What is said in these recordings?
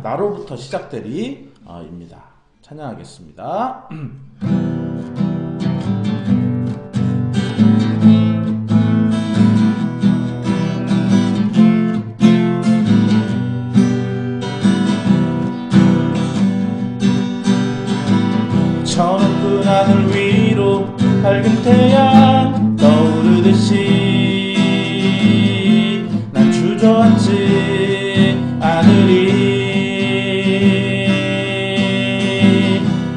나로부터 시작되리 입니다. 찬양하겠습니다. 저 높은 하늘 위로 밝은 태양 떠오르듯이 난 주저앉지 않으리.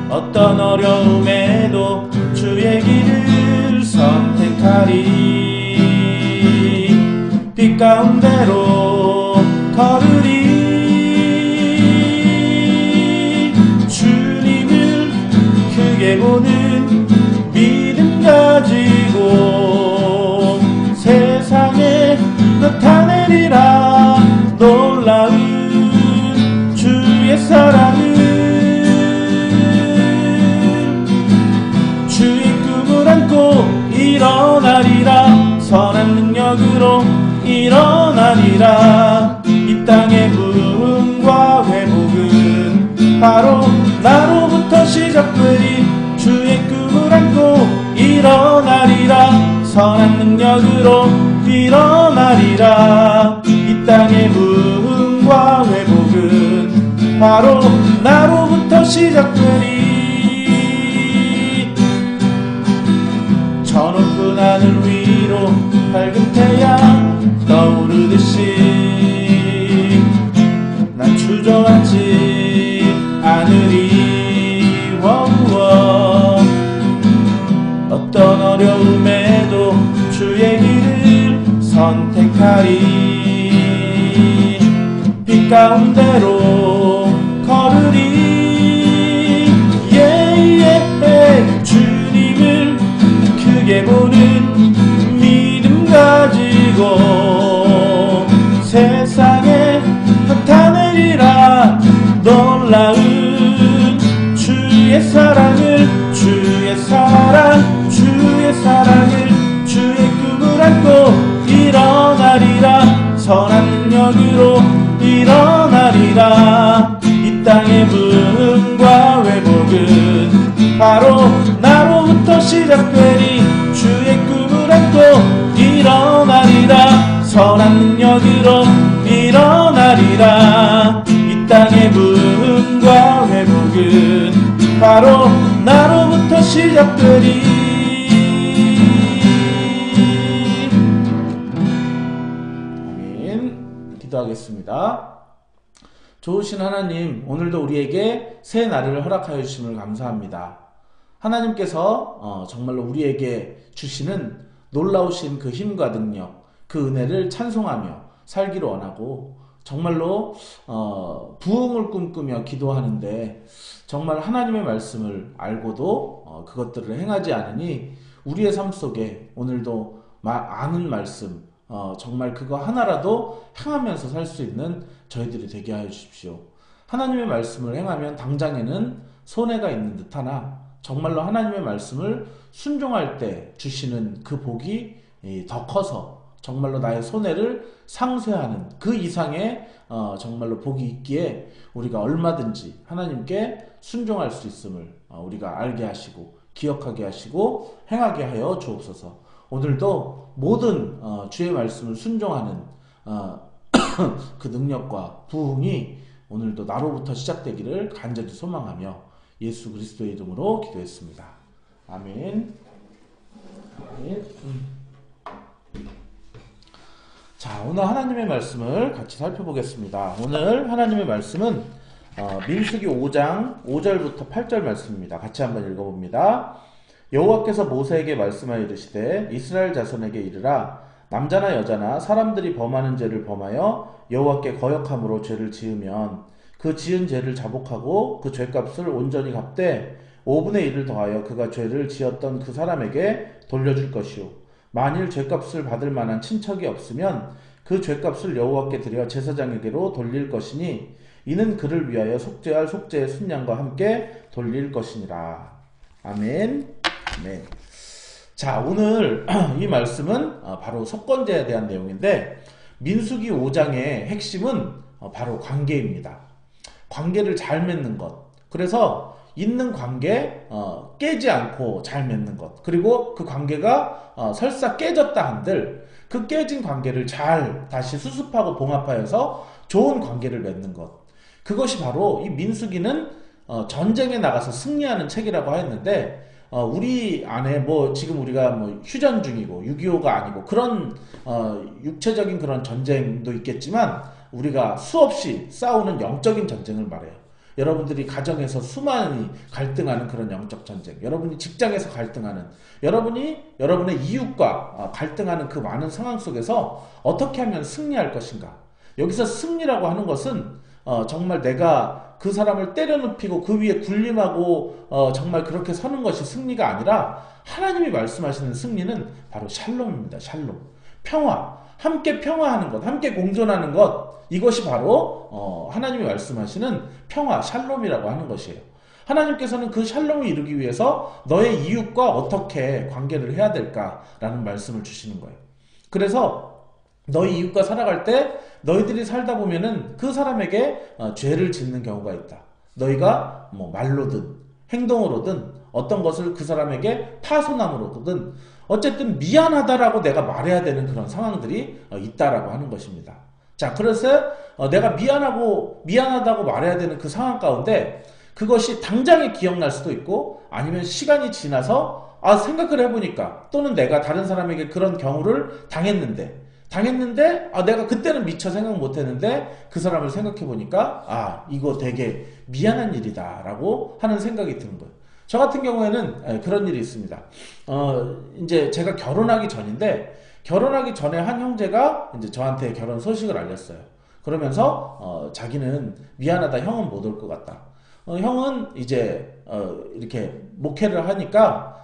어떤 어려움에도 주의 길을 선택하리. 빛 가운데로 걸으리. 크게 보는 믿음 가지고 세상에 나타내리라. 놀라운 주의 사랑을. 주의 꿈을 안고 일어나리라. 선한 능력으로 일어나리라. 이 땅의 부흥과 회복은 바로 나로부터 시작되리. 주의 꿈을 안고 일어나리라. 선한 능력으로 일어나리라. 이 땅의 부흥과 회복은 바로 나로부터 시작되리. 저 높은 하늘 위로 밝은 태양 떠오르듯이 난 주저앉지 않으리. 어떤 어려움에도 주의 길을 선택하리. 빛 가운데로 걸으리. 주님을 크게 보는 믿음 가지고 세상에 나타내리라. 놀라운 주의 사랑을. 주의 사랑, 주의 사랑을. 주의 꿈을 안고 일어나리라. 선한 능력으로 일어나리라. 이 땅의 부흥과 회복은 바로 나로부터 시작되리. 주의 꿈을 안고 일어나리라. 선한 능력으로 일어나리라. 이 땅의 부흥과 회복은 바로 나로부터 시작되리. 아멘. 기도하겠습니다. 좋으신 하나님, 오늘도 우리에게 새 날을 허락하여 주심을 감사합니다. 하나님께서 정말로 우리에게 주시는 놀라우신 그 힘과 능력, 그 은혜를 찬송하며 살기를 원하고 정말로 부흥을 꿈꾸며 기도하는데 정말 하나님의 말씀을 알고도 그것들을 행하지 않으니 우리의 삶 속에 오늘도 아는 말씀 정말 그거 하나라도 행하면서 살 수 있는 저희들이 되게 하여 주십시오. 하나님의 말씀을 행하면 당장에는 손해가 있는 듯 하나 정말로 하나님의 말씀을 순종할 때 주시는 그 복이 더 커서 정말로 나의 손해를 상쇄하는 그 이상의 정말로 복이 있기에 우리가 얼마든지 하나님께 순종할 수 있음을 우리가 알게 하시고 기억하게 하시고 행하게 하여 주옵소서. 오늘도 모든 주의 말씀을 순종하는 그 능력과 부흥이 오늘도 나로부터 시작되기를 간절히 소망하며 예수 그리스도의 이름으로 기도했습니다. 아멘. 아멘. 자, 오늘 하나님의 말씀을 같이 살펴보겠습니다. 오늘 하나님의 말씀은 민수기 5장 5절부터 8절 말씀입니다. 같이 한번 읽어봅니다. 여호와께서 모세에게 말씀하여 이르시되 이스라엘 자손에게 이르라. 남자나 여자나 사람들이 범하는 죄를 범하여 여호와께 거역함으로 죄를 지으면 그 지은 죄를 자복하고 그 죄값을 온전히 갚되 5분의 1을 더하여 그가 죄를 지었던 그 사람에게 돌려줄 것이요 만일 죄값을 받을 만한 친척이 없으면 그 죄값을 여호와께 드려 제사장에게로 돌릴 것이니 이는 그를 위하여 속죄할 속죄의 순양과 함께 돌릴 것이니라. 아멘. 아멘. 자, 오늘 이 말씀은 바로 속건제에 대한 내용인데 민수기 5장의 핵심은 바로 관계입니다. 관계를 잘 맺는 것. 그래서 있는 관계 깨지 않고 잘 맺는 것. 그리고 그 관계가 설사 깨졌다 한들 그 깨진 관계를 잘 다시 수습하고 봉합하여서 좋은 관계를 맺는 것. 그것이 바로 이 민수기는 전쟁에 나가서 승리하는 책이라고 하였는데 우리 안에 뭐 지금 우리가 뭐 휴전 중이고 6.25가 아니고 그런 육체적인 그런 전쟁도 있겠지만 우리가 수없이 싸우는 영적인 전쟁을 말해요. 여러분들이 가정에서 수많이 갈등하는 그런 영적 전쟁, 여러분이 직장에서 갈등하는, 여러분이 여러분의 이웃과 갈등하는 그 많은 상황 속에서 어떻게 하면 승리할 것인가. 여기서 승리라고 하는 것은 정말 내가 그 사람을 때려눕히고 그 위에 군림하고 정말 그렇게 서는 것이 승리가 아니라 하나님이 말씀하시는 승리는 바로 샬롬입니다. 샬롬. 평화. 함께 평화하는 것, 함께 공존하는 것, 이것이 바로 하나님이 말씀하시는 평화, 샬롬이라고 하는 것이에요. 하나님께서는 그 샬롬을 이루기 위해서 너의 이웃과 어떻게 관계를 해야 될까라는 말씀을 주시는 거예요. 그래서 너희 이웃과 살아갈 때 너희들이 살다 보면은 그 사람에게 죄를 짓는 경우가 있다. 너희가 뭐 말로든 행동으로든 어떤 것을 그 사람에게 파손함으로든 어쨌든 미안하다라고 내가 말해야 되는 그런 상황들이 있다라고 하는 것입니다. 자, 그래서 내가 미안하다고 말해야 되는 그 상황 가운데 그것이 당장에 기억날 수도 있고 아니면 시간이 지나서 생각을 해보니까 또는 내가 다른 사람에게 그런 경우를 당했는데 내가 그때는 미처 생각 못했는데 그 사람을 생각해보니까 이거 되게 미안한 일이다 라고 하는 생각이 드는 거예요. 저 같은 경우에는 그런 일이 있습니다. 이제 제가 결혼하기 전인데 결혼하기 전에 한 형제가 이제 저한테 결혼 소식을 알렸어요. 그러면서 자기는 미안하다, 형은 못 올 것 같다. 형은 이제 이렇게 목회를 하니까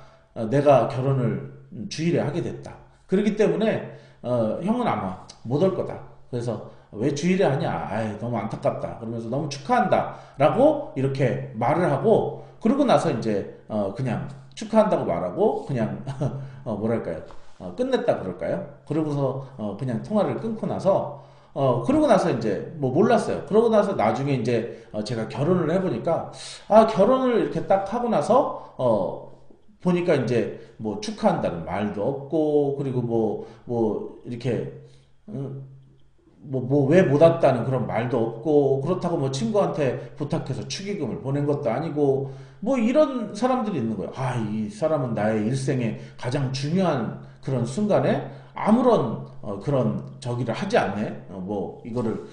내가 결혼을 주일에 하게 됐다. 그렇기 때문에 형은 아마 못 올 거다. 그래서 왜 주일에 하냐? 너무 안타깝다. 그러면서 너무 축하한다. 라고 이렇게 말을 하고 그러고 나서 이제 그냥 축하한다고 말하고 그냥 뭐랄까요? 끝냈다 그럴까요? 그러고서 그냥 통화를 끊고 나서 그러고 나서 이제 뭐 몰랐어요. 그러고 나서 나중에 이제 제가 결혼을 해보니까 결혼을 이렇게 딱 하고 나서 보니까 이제 뭐 축하한다는 말도 없고 그리고 뭐 이렇게 왜 못 왔다는 그런 말도 없고 그렇다고 뭐 친구한테 부탁해서 축의금을 보낸 것도 아니고 뭐 이런 사람들이 있는 거예요. 이 사람은 나의 일생에 가장 중요한 그런 순간에 아무런 그런 저기를 하지 않네. 뭐 이거를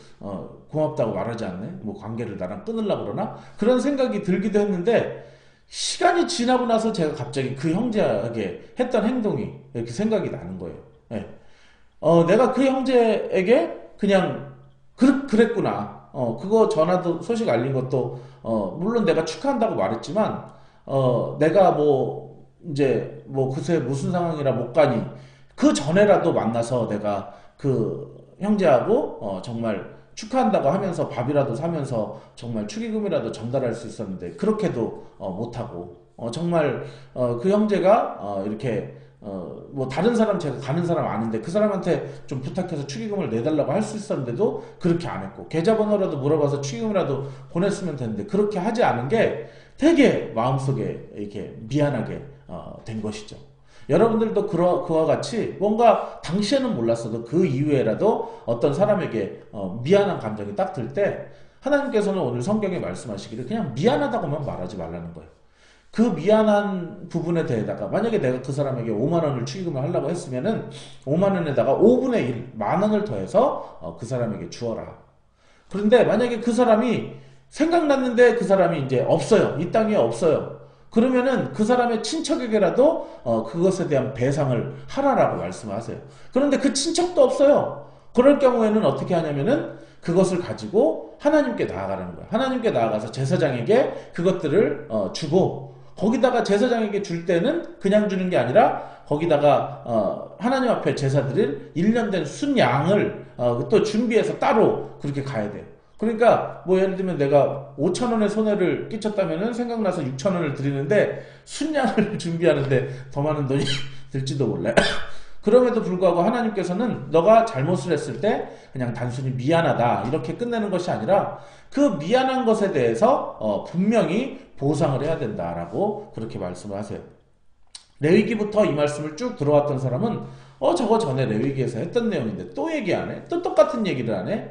고맙다고 말하지 않네. 뭐 관계를 나랑 끊으려고 그러나 그런 생각이 들기도 했는데 시간이 지나고 나서 제가 갑자기 그 형제에게 했던 행동이 이렇게 생각이 나는 거예요. 네. 내가 그 형제에게 그냥 그랬구나. 그거 전화도 소식 알린 것도 물론 내가 축하한다고 말했지만 내가 뭐 이제 뭐 그새 무슨 상황이라 못 가니 그 전에라도 만나서 내가 그 형제하고 정말 축하한다고 하면서 밥이라도 사면서 정말 축의금이라도 전달할 수 있었는데 그렇게도 못하고 정말 그 형제가 이렇게 뭐 다른 사람 제가 가는 사람 아는데 그 사람한테 좀 부탁해서 축의금을 내달라고 할 수 있었는데도 그렇게 안 했고 계좌번호라도 물어봐서 축의금이라도 보냈으면 되는데 그렇게 하지 않은 게 되게 마음속에 이렇게 미안하게 된 것이죠. 여러분들도 그와 같이 뭔가 당시에는 몰랐어도 그 이후에라도 어떤 사람에게 미안한 감정이 딱 들 때 하나님께서는 오늘 성경에 말씀하시기를 그냥 미안하다고만 말하지 말라는 거예요. 그 미안한 부분에 대해다가 만약에 내가 그 사람에게 5만 원을 축의금을 하려고 했으면은 5만 원에다가 5분의 1, 만 원을 더해서 그 사람에게 주어라. 그런데 만약에 그 사람이 생각났는데 그 사람이 이제 없어요. 이 땅에 없어요. 그러면은 그 사람의 친척에게라도 그것에 대한 배상을 하라라고 말씀하세요. 그런데 그 친척도 없어요. 그럴 경우에는 어떻게 하냐면은 그것을 가지고 하나님께 나아가라는 거예요. 하나님께 나아가서 제사장에게 그것들을 주고 거기다가 제사장에게 줄 때는 그냥 주는 게 아니라 거기다가 하나님 앞에 제사 드릴 1년 된 순양을 또 준비해서 따로 그렇게 가야 돼요. 그러니까 뭐 예를 들면 내가 5천 원의 손해를 끼쳤다면은 생각나서 6천 원을 드리는데 순양을 준비하는데 더 많은 돈이 들지도 몰라요. 그럼에도 불구하고 하나님께서는 너가 잘못을 했을 때 그냥 단순히 미안하다 이렇게 끝내는 것이 아니라 그 미안한 것에 대해서 분명히 보상을 해야 된다라고 그렇게 말씀을 하세요. 레위기부터 이 말씀을 쭉 들어왔던 사람은 저거 전에 레위기에서 했던 내용인데 또 얘기 안 해? 또 똑같은 얘기를 안 해?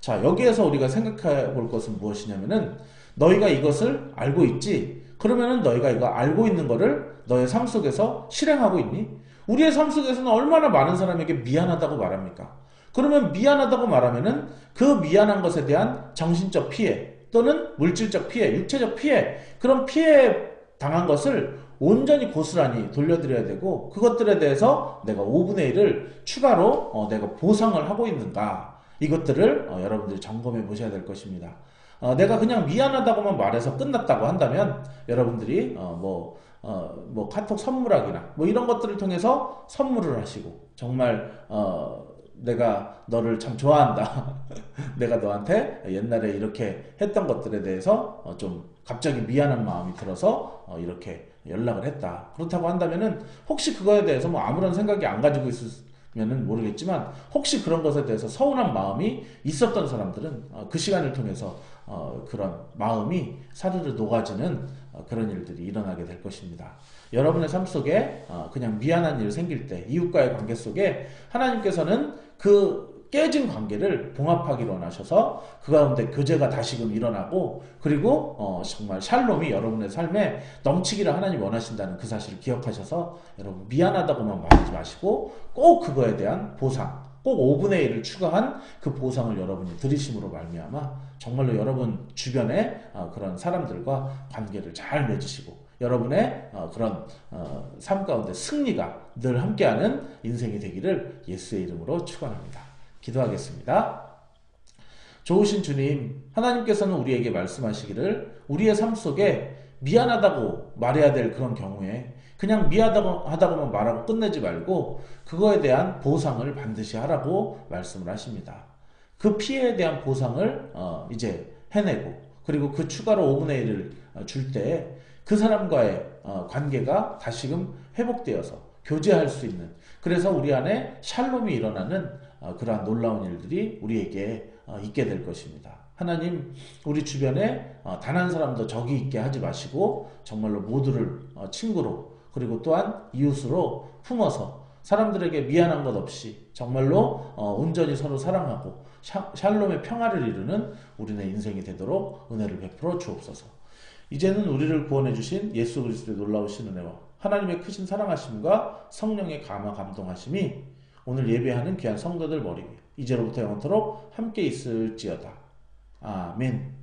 자, 여기에서 우리가 생각해 볼 것은 무엇이냐면은 너희가 이것을 알고 있지? 그러면은 너희가 이거 알고 있는 거를 너의 삶 속에서 실행하고 있니? 우리의 삶 속에서는 얼마나 많은 사람에게 미안하다고 말합니까? 그러면 미안하다고 말하면은 그 미안한 것에 대한 정신적 피해 또는 물질적 피해, 육체적 피해, 그런 피해 당한 것을 온전히 고스란히 돌려드려야 되고, 그것들에 대해서 내가 5분의 1을 추가로 내가 보상을 하고 있는가, 이것들을 여러분들이 점검해 보셔야 될 것입니다. 내가 그냥 미안하다고만 말해서 끝났다고 한다면 여러분들이 뭐 카톡 선물하기나 뭐 이런 것들을 통해서 선물을 하시고, 정말 내가 너를 참 좋아한다 내가 너한테 옛날에 이렇게 했던 것들에 대해서 좀 갑자기 미안한 마음이 들어서 이렇게 연락을 했다, 그렇다고 한다면은 혹시 그거에 대해서 뭐 아무런 생각이 안 가지고 있으면은 모르겠지만, 혹시 그런 것에 대해서 서운한 마음이 있었던 사람들은 그 시간을 통해서 그런 마음이 사르르 녹아지는 그런 일들이 일어나게 될 것입니다. 여러분의 삶 속에 그냥 미안한 일 생길 때, 이웃과의 관계 속에 하나님께서는 그 깨진 관계를 봉합하기로 원하셔서 그 가운데 교제가 다시금 일어나고, 그리고 정말 샬롬이 여러분의 삶에 넘치기를 하나님 원하신다는 그 사실을 기억하셔서 여러분 미안하다고만 말하지 마시고 꼭 그거에 대한 보상, 꼭 5분의 1을 추가한 그 보상을 여러분이 들이심으로 말미암아 정말로 여러분 주변에 그런 사람들과 관계를 잘 맺으시고 여러분의 그런 삶 가운데 승리가 늘 함께하는 인생이 되기를 예수의 이름으로 축원합니다. 기도하겠습니다. 좋으신 주님, 하나님께서는 우리에게 말씀하시기를 우리의 삶 속에 미안하다고 말해야 될 그런 경우에 그냥 미안하다고만 말하고 끝내지 말고 그거에 대한 보상을 반드시 하라고 말씀을 하십니다. 그 피해에 대한 보상을 이제 해내고, 그리고 그 추가로 5분의 1을 줄 때 그 사람과의 관계가 다시금 회복되어서 교제할 수 있는, 그래서 우리 안에 샬롬이 일어나는 그러한 놀라운 일들이 우리에게 있게 될 것입니다. 하나님, 우리 주변에 단 한 사람도 적이 있게 하지 마시고 정말로 모두를 친구로, 그리고 또한 이웃으로 품어서 사람들에게 미안한 것 없이 정말로 온전히 서로 사랑하고 샬롬의 평화를 이루는 우리네 인생이 되도록 은혜를 베풀어 주옵소서. 이제는 우리를 구원해 주신 예수 그리스도의 놀라우신 은혜와 하나님의 크신 사랑하심과 성령의 감화 감동하심이 오늘 예배하는 귀한 성도들 머리 위에 이제로부터 영원토록 함께 있을지어다. 아멘.